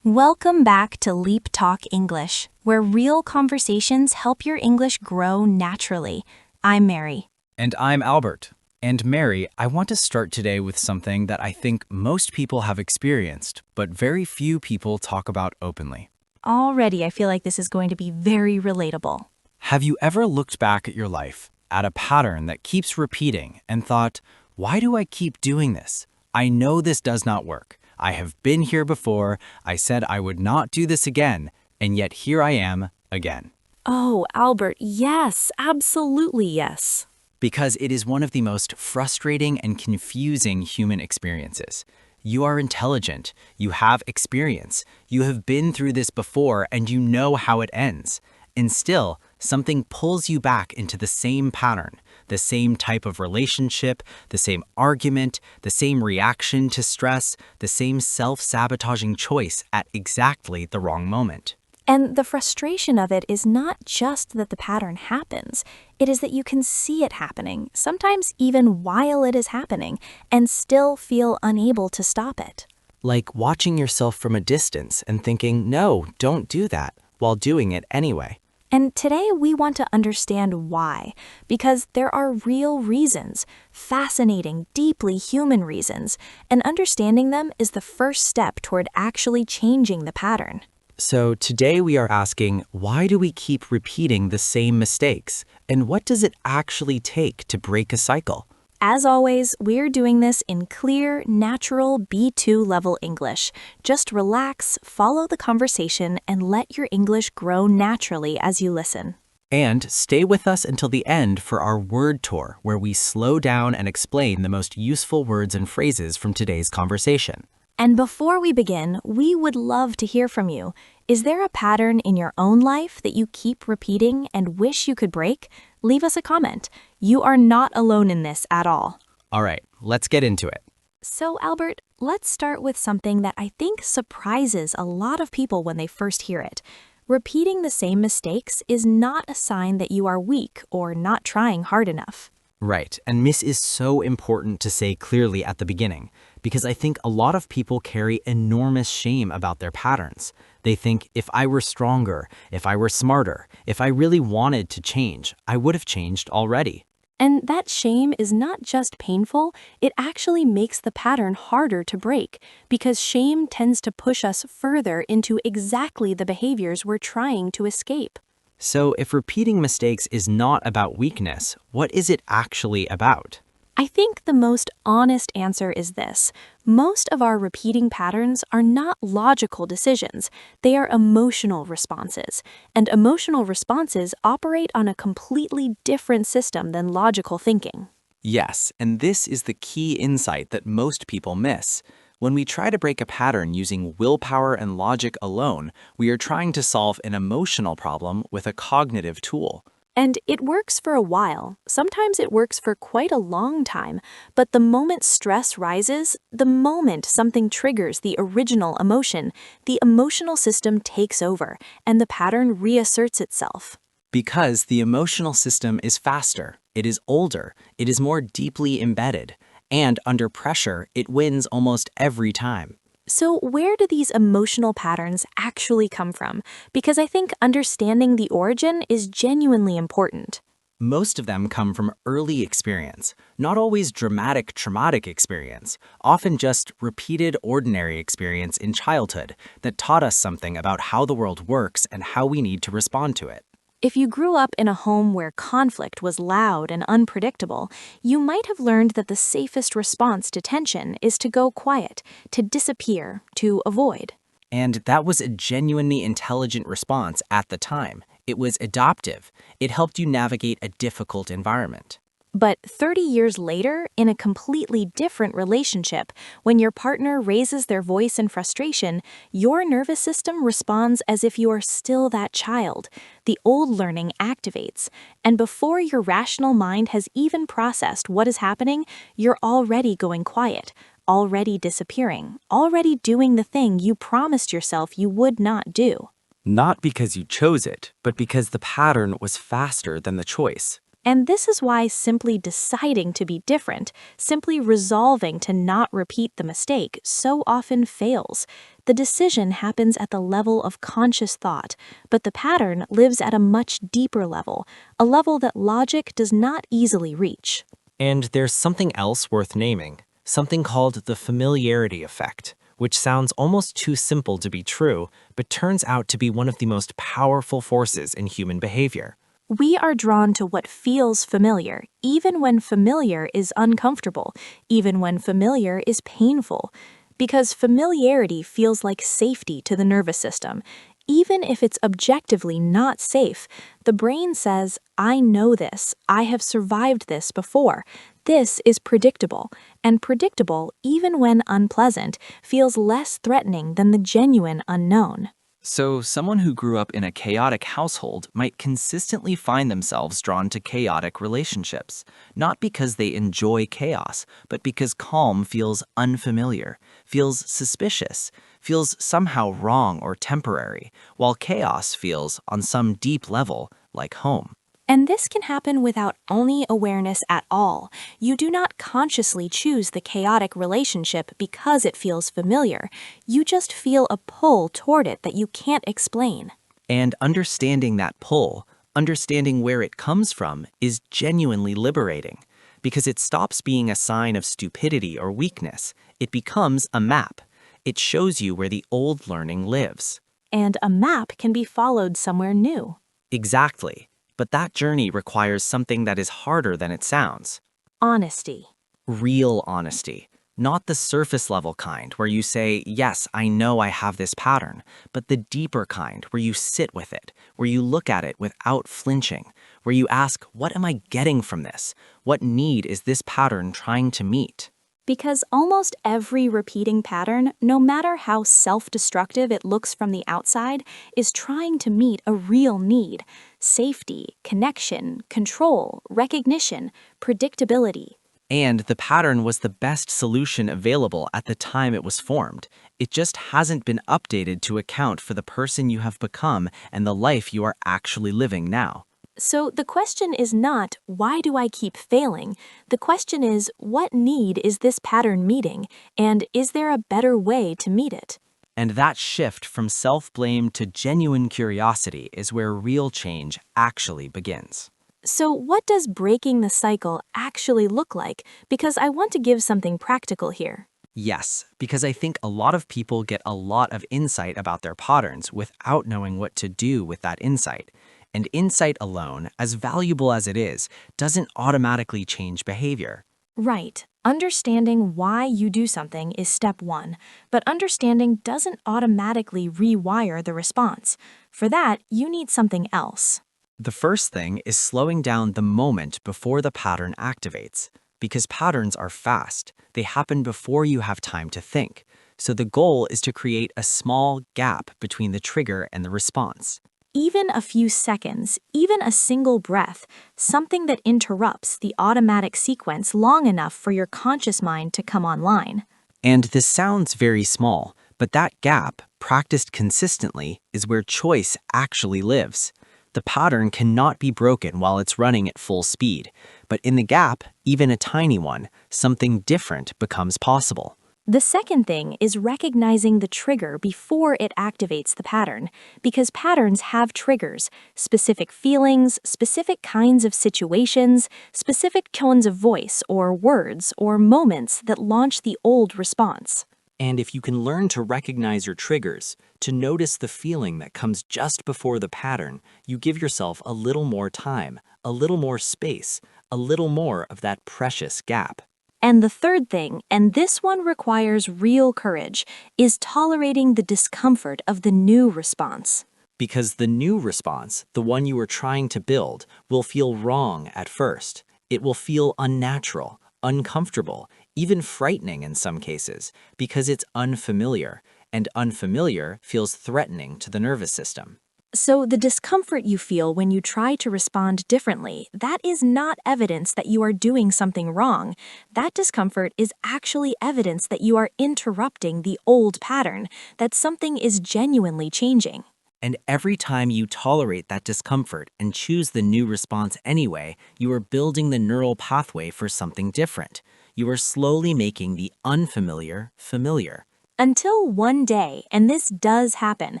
Welcome back to LeapTalk English, where real conversations help your English grow naturally. I'm Mary. And I'm Albert. And Mary, I want to start today with something that I think most people have experienced, but very few people talk about openly. Already, I feel like this is going to be very relatable. Have you ever looked back at your life, at a pattern that keeps repeating, and thought, why do I keep doing this? I know this does not work. I have been here before, I said I would not do this again, and yet here I am again. Oh, Albert, yes, absolutely yes. Because it is one of the most frustrating and confusing human experiences. You are intelligent, you have experience, you have been through this before, and you know how it ends. And still, something pulls you back into the same pattern, the same type of relationship, the same argument, the same reaction to stress, the same self-sabotaging choice at exactly the wrong moment. And the frustration of it is not just that the pattern happens, it is that you can see it happening, sometimes even while it is happening, and still feel unable to stop it. Like watching yourself from a distance and thinking, no, don't do that, while doing it anyway. And today we want to understand why, because there are real reasons, fascinating, deeply human reasons, and understanding them is the first step toward actually changing the pattern. So today we are asking, why do we keep repeating the same mistakes? And what does it actually take to break a cycle? As always, we're doing this in clear, natural B2 level English. Just relax, follow the conversation, and let your English grow naturally as you listen. And stay with us until the end for our word tour, where we slow down and explain the most useful words and phrases from today's conversation. And before we begin, we would love to hear from you. Is there a pattern in your own life that you keep repeating and wish you could break? Leave us a comment. You are not alone in this at all. All right, let's get into it. So, Albert, let's start with something that I think surprises a lot of people when they first hear it. Repeating the same mistakes is not a sign that you are weak or not trying hard enough. Right, and this is so important to say clearly at the beginning, because I think a lot of people carry enormous shame about their patterns. They think, if I were stronger, if I were smarter, if I really wanted to change, I would have changed already. And that shame is not just painful, it actually makes the pattern harder to break, because shame tends to push us further into exactly the behaviors we're trying to escape. So if repeating mistakes is not about weakness, what is it actually about? I think the most honest answer is this. Most of our repeating patterns are not logical decisions. They are emotional responses. And emotional responses operate on a completely different system than logical thinking. Yes, and this is the key insight that most people miss. When we try to break a pattern using willpower and logic alone, we are trying to solve an emotional problem with a cognitive tool. And it works for a while. Sometimes it works for quite a long time. But the moment stress rises, the moment something triggers the original emotion, the emotional system takes over, and the pattern reasserts itself. Because the emotional system is faster, it is older, it is more deeply embedded, and under pressure, it wins almost every time. So where do these emotional patterns actually come from? Because I think understanding the origin is genuinely important. Most of them come from early experience, not always dramatic, traumatic experience, often just repeated ordinary experience in childhood that taught us something about how the world works and how we need to respond to it. If you grew up in a home where conflict was loud and unpredictable, you might have learned that the safest response to tension is to go quiet, to disappear, to avoid. And that was a genuinely intelligent response at the time. It was adaptive. It helped you navigate a difficult environment. But 30 years later, in a completely different relationship, when your partner raises their voice in frustration, your nervous system responds as if you are still that child. The old learning activates, and before your rational mind has even processed what is happening, you're already going quiet, already disappearing, already doing the thing you promised yourself you would not do. Not because you chose it, but because the pattern was faster than the choice. And this is why simply deciding to be different, simply resolving to not repeat the mistake, so often fails. The decision happens at the level of conscious thought, but the pattern lives at a much deeper level, a level that logic does not easily reach. And there's something else worth naming, something called the familiarity effect, which sounds almost too simple to be true, but turns out to be one of the most powerful forces in human behavior. We are drawn to what feels familiar, even when familiar is uncomfortable, even when familiar is painful, because familiarity feels like safety to the nervous system. Even if it's objectively not safe, the brain says, I know this, I have survived this before. This is predictable, and predictable, even when unpleasant, feels less threatening than the genuine unknown. So, someone who grew up in a chaotic household might consistently find themselves drawn to chaotic relationships, not because they enjoy chaos, but because calm feels unfamiliar, feels suspicious, feels somehow wrong or temporary, while chaos feels, on some deep level, like home. And this can happen without any awareness at all. You do not consciously choose the chaotic relationship because it feels familiar. You just feel a pull toward it that you can't explain. And understanding that pull, understanding where it comes from, is genuinely liberating, because it stops being a sign of stupidity or weakness. It becomes a map. It shows you where the old learning lives. And a map can be followed somewhere new. Exactly. But that journey requires something that is harder than it sounds. Honesty. Real honesty. Not the surface level kind where you say, yes, I know I have this pattern, but the deeper kind where you sit with it, where you look at it without flinching, where you ask, what am I getting from this? What need is this pattern trying to meet? Because almost every repeating pattern, no matter how self-destructive it looks from the outside, is trying to meet a real need: safety, connection, control, recognition, predictability. And the pattern was the best solution available at the time it was formed. It just hasn't been updated to account for the person you have become and the life you are actually living now. So the question is not, why do I keep failing? The question is, what need is this pattern meeting, and is there a better way to meet it? And that shift from self-blame to genuine curiosity is where real change actually begins. So what does breaking the cycle actually look like? Because I want to give something practical here. Yes, because I think a lot of people get a lot of insight about their patterns without knowing what to do with that insight. And insight alone, as valuable as it is, doesn't automatically change behavior. Right. Understanding why you do something is step one, but understanding doesn't automatically rewire the response. For that, you need something else. The first thing is slowing down the moment before the pattern activates, because patterns are fast. They happen before you have time to think. So the goal is to create a small gap between the trigger and the response. Even a few seconds, even a single breath, something that interrupts the automatic sequence long enough for your conscious mind to come online. And this sounds very small, but that gap, practiced consistently, is where choice actually lives. The pattern cannot be broken while it's running at full speed, but in the gap, even a tiny one, something different becomes possible. The second thing is recognizing the trigger before it activates the pattern, because patterns have triggers: specific feelings, specific kinds of situations, specific tones of voice or words or moments that launch the old response. And if you can learn to recognize your triggers, to notice the feeling that comes just before the pattern, you give yourself a little more time, a little more space, a little more of that precious gap. And the third thing, and this one requires real courage, is tolerating the discomfort of the new response. Because the new response, the one you are trying to build, will feel wrong at first. It will feel unnatural, uncomfortable, even frightening in some cases, because it's unfamiliar, and unfamiliar feels threatening to the nervous system. So the discomfort you feel when you try to respond differently, that is not evidence that you are doing something wrong. That discomfort is actually evidence that you are interrupting the old pattern, that something is genuinely changing. And every time you tolerate that discomfort and choose the new response anyway, you are building the neural pathway for something different. You are slowly making the unfamiliar familiar. Until one day, and this does happen,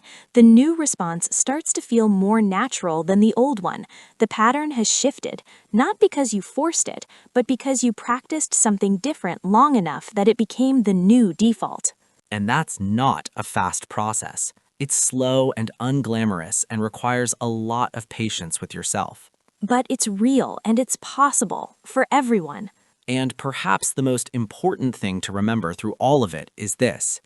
the new response starts to feel more natural than the old one. The pattern has shifted, not because you forced it, but because you practiced something different long enough that it became the new default. And that's not a fast process. It's slow and unglamorous and requires a lot of patience with yourself. But it's real and it's possible for everyone. And perhaps the most important thing to remember through all of it is this.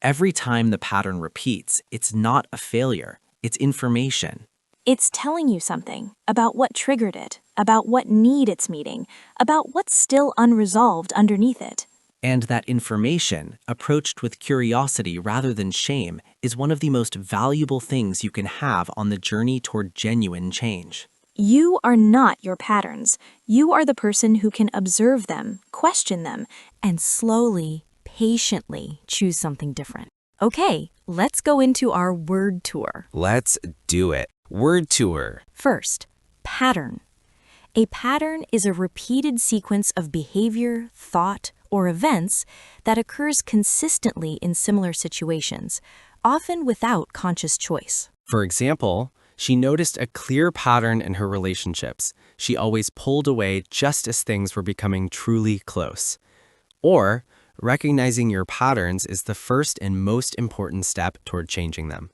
Every time the pattern repeats, it's not a failure, it's information. It's telling you something about what triggered it, about what need it's meeting, about what's still unresolved underneath it. And that information, approached with curiosity rather than shame, is one of the most valuable things you can have on the journey toward genuine change. You are not your patterns. You are the person who can observe them, question them, and slowly, patiently choose something different. Okay, let's go into our word tour. Let's do it. Word tour. First, pattern. A pattern is a repeated sequence of behavior, thought, or events that occurs consistently in similar situations, often without conscious choice. For example, she noticed a clear pattern in her relationships. She always pulled away just as things were becoming truly close. Or, recognizing your patterns is the first and most important step toward changing them.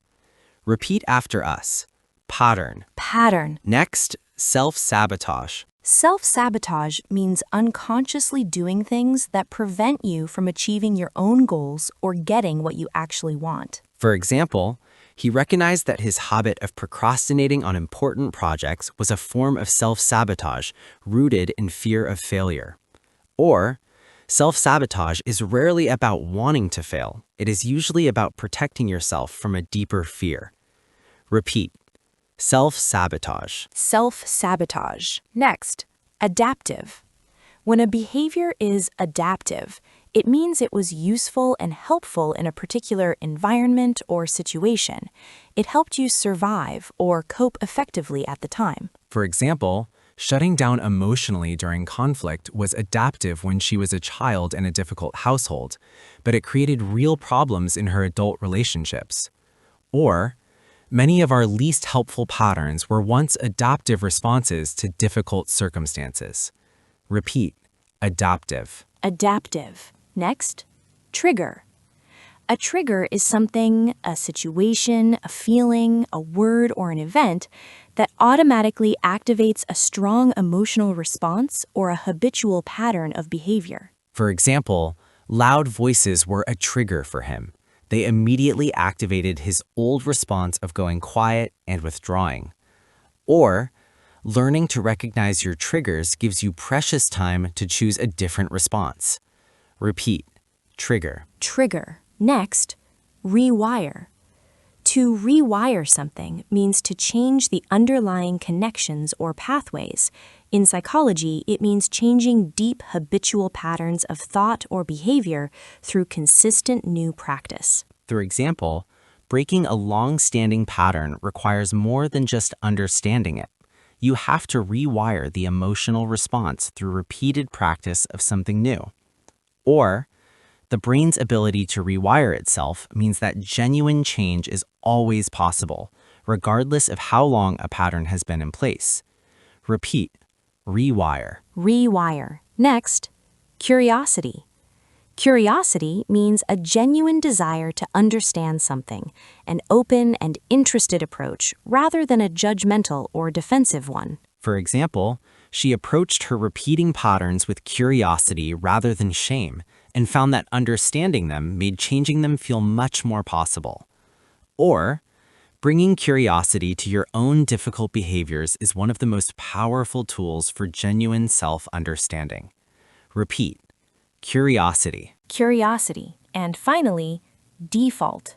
Repeat after us. Pattern. Pattern. Next, self-sabotage. Self-sabotage means unconsciously doing things that prevent you from achieving your own goals or getting what you actually want. For example, he recognized that his habit of procrastinating on important projects was a form of self-sabotage rooted in fear of failure. Or, self-sabotage is rarely about wanting to fail. It is usually about protecting yourself from a deeper fear. Repeat. Self-sabotage. Self-sabotage. Next, adaptive. When a behavior is adaptive, it means it was useful and helpful in a particular environment or situation. It helped you survive or cope effectively at the time. For example, shutting down emotionally during conflict was adaptive when she was a child in a difficult household, but it created real problems in her adult relationships. Or, many of our least helpful patterns were once adaptive responses to difficult circumstances. Repeat. Adaptive. Adaptive. Next, trigger. A trigger is something, a situation, a feeling, a word, or an event that automatically activates a strong emotional response or a habitual pattern of behavior. For example, loud voices were a trigger for him. They immediately activated his old response of going quiet and withdrawing. Or, learning to recognize your triggers gives you precious time to choose a different response. Repeat. Trigger. Trigger. Next, rewire. To rewire something means to change the underlying connections or pathways. In psychology, it means changing deep habitual patterns of thought or behavior through consistent new practice. For example, breaking a long-standing pattern requires more than just understanding it. You have to rewire the emotional response through repeated practice of something new. Or, the brain's ability to rewire itself means that genuine change is always possible, regardless of how long a pattern has been in place. Repeat. Rewire. Rewire. Next, curiosity. Curiosity means a genuine desire to understand something, an open and interested approach rather than a judgmental or defensive one. For example, she approached her repeating patterns with curiosity rather than shame, and found that understanding them made changing them feel much more possible. Or, bringing curiosity to your own difficult behaviors is one of the most powerful tools for genuine self-understanding. Repeat. Curiosity. Curiosity. And finally, default.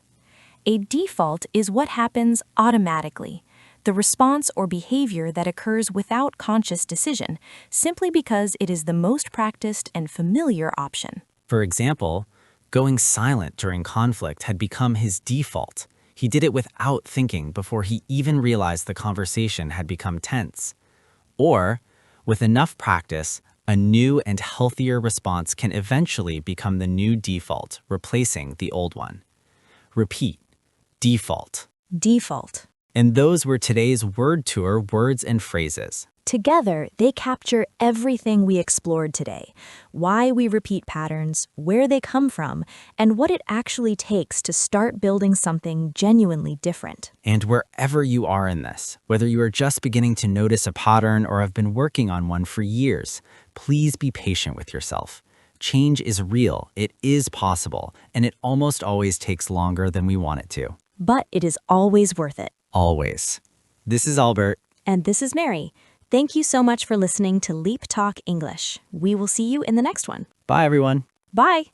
A default is what happens automatically, the response or behavior that occurs without conscious decision, simply because it is the most practiced and familiar option. For example, going silent during conflict had become his default. He did it without thinking before he even realized the conversation had become tense. Or, with enough practice, a new and healthier response can eventually become the new default, replacing the old one. Repeat. Default. Default. And those were today's word tour words and phrases. Together, they capture everything we explored today, why we repeat patterns, where they come from, and what it actually takes to start building something genuinely different. And wherever you are in this, whether you are just beginning to notice a pattern or have been working on one for years, please be patient with yourself. Change is real, it is possible, and it almost always takes longer than we want it to. But it is always worth it. Always. This is Albert. And this is Mary. Thank you so much for listening to LeapTalk English. We will see you in the next one. Bye, everyone. Bye.